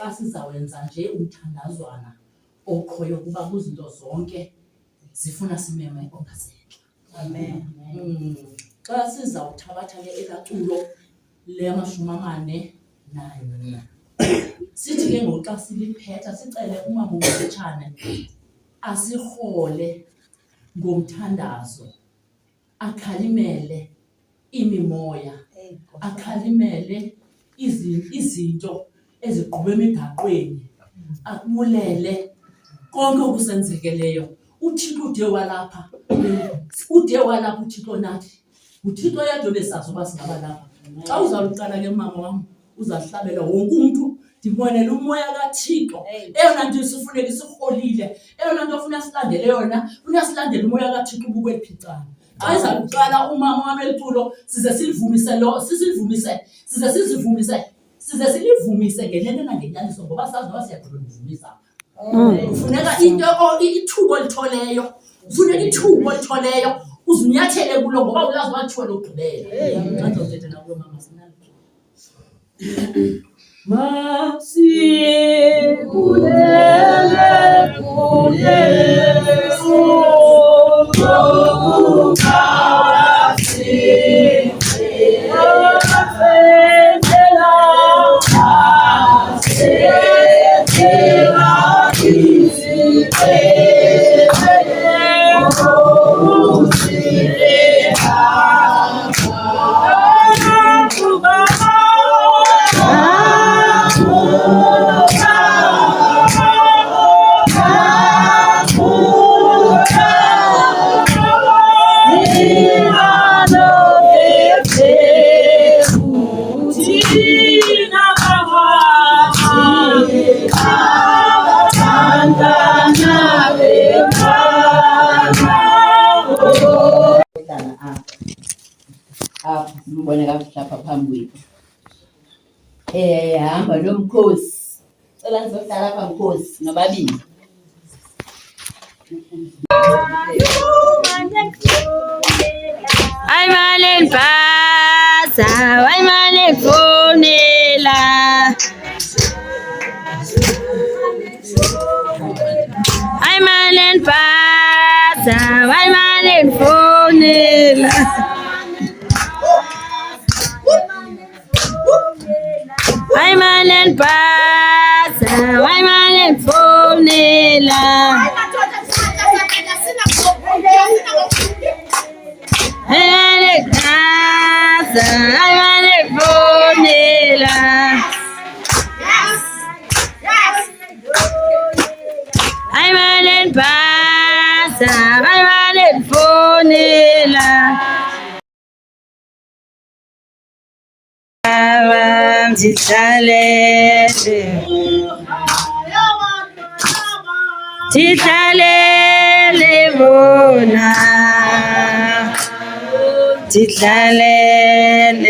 Xa sizawenza nje umthandazwana okhoyo kuba kuzinto zonke zifuna simeme okasentla. Amen. Xa sizawuthabatha ke elaculo le-41 sithi ke ngoku xa siliphetha sicele umama uMfutshane asirhole ngomthandazo, akhalimele imimoya, akhalimele izinto ezigquba emigaqweni, akubulele konke okusenzekeleyo. uThixo ude walapha uThixo nathi uThixo yedwa besazi uba singaba lapha. Xa uzawuqala ke mama wam uzahlabela wonke umntu ndibonela umoya kaThixo. Eyona nto sifuneka isirholile, eyona nto ofuna silandele yona, funeka silandele umoya kaThixo ubukweliphicana. Xa izawuqala umama wam eliculo size silivumise ngenene nangenyaniso ngoba sazi noba siyaqulunizumisa. Kufuneka ithuba olitholeyo, kufuneka ithuba olitholeyo uzunyathele kulo ngoba ulazi uba lithuba lokugqibela. Xa ndizawuthetha nakulo mama sinalo masibulele kuYesu mbone kakuhlapha phambi kwethu. Hamba nomkhosi. Cela ndizohlala apha mkhosi nobabili. Ay malen pasa, ay malen fonela. Ay malen pasa, ay malen fonela. Ay malen pasa, ay malen fonela. Ay malen pasa, ay malen fonela. Ay malen pasa, ay malen fonela. Titlalele bona, titlalele.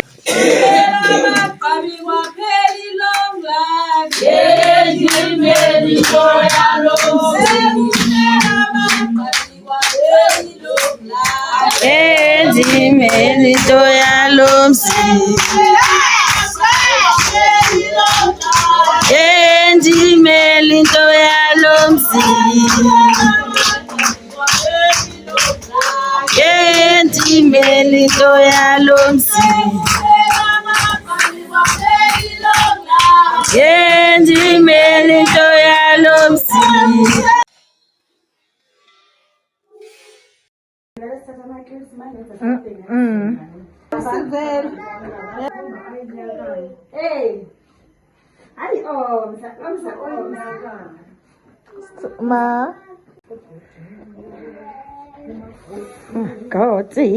Endimeni toyalomsi. Endimeni toyalomsi. Endimeni toyalomsi. yendimele into yalo mzi. Ma Goti.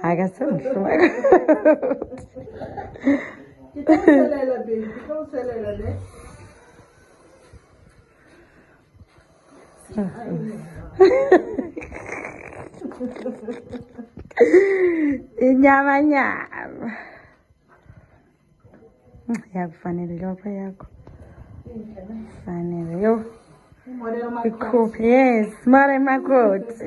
Akasemhle. Inyama yakufanele lapha yakho fanele yo ikhuphe. Yes, mara makoti.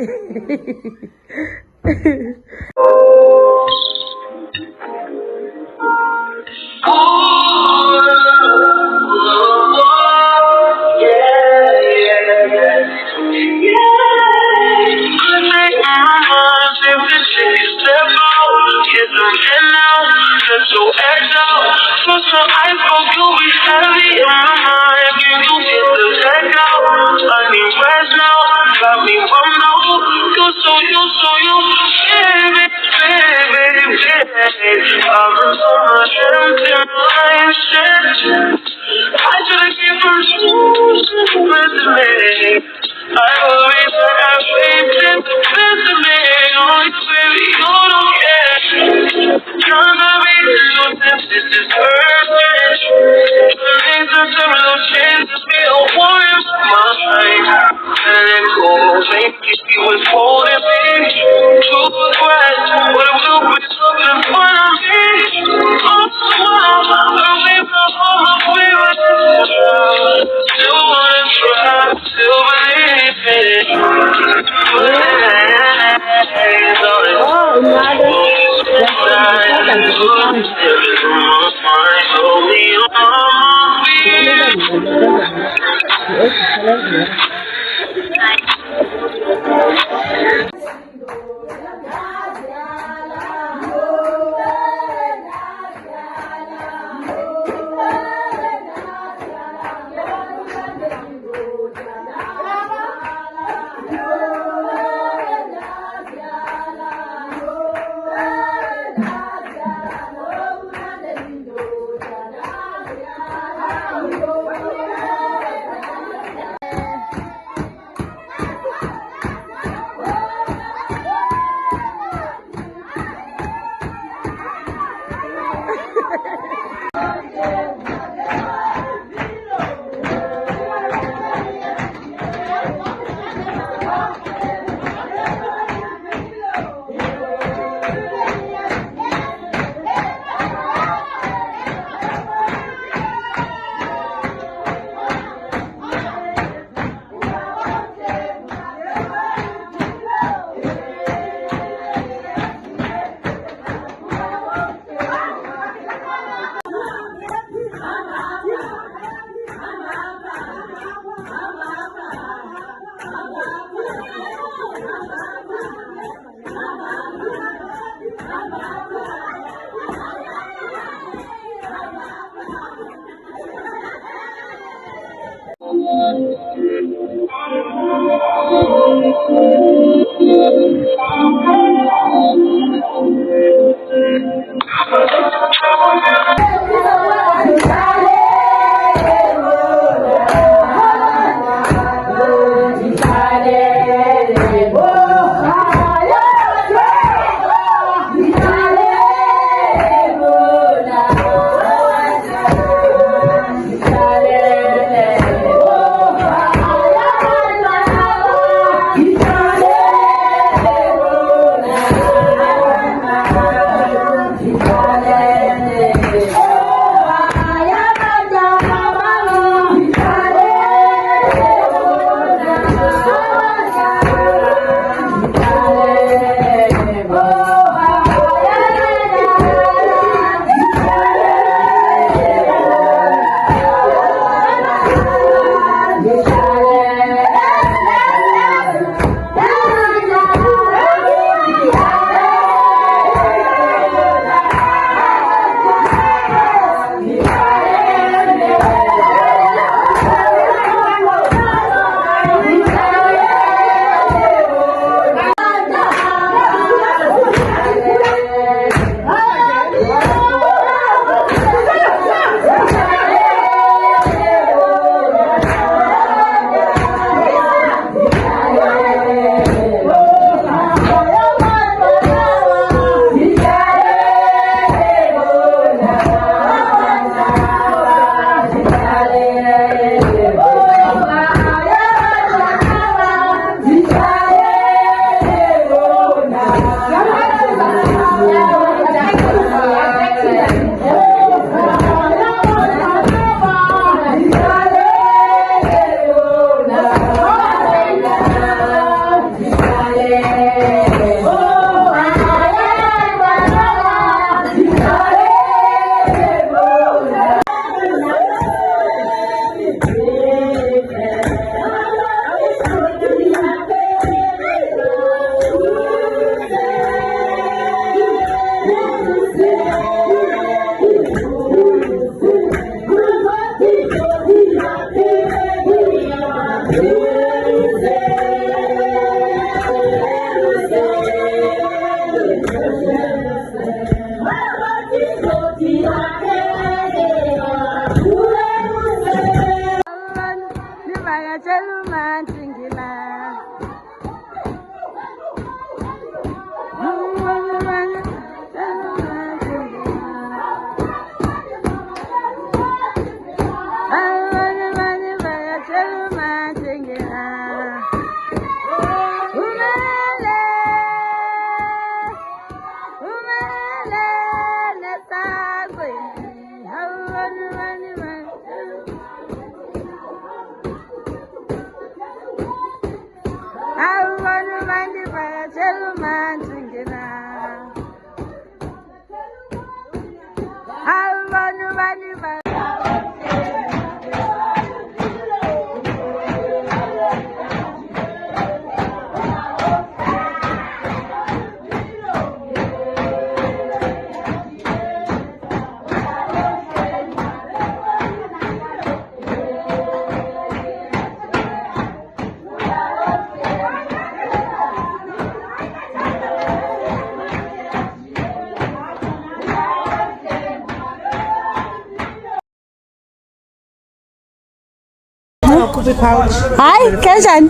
Hi, kanjani?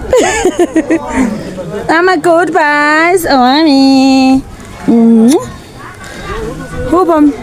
I'm a goodbyes. Oh, mommy. Hubam.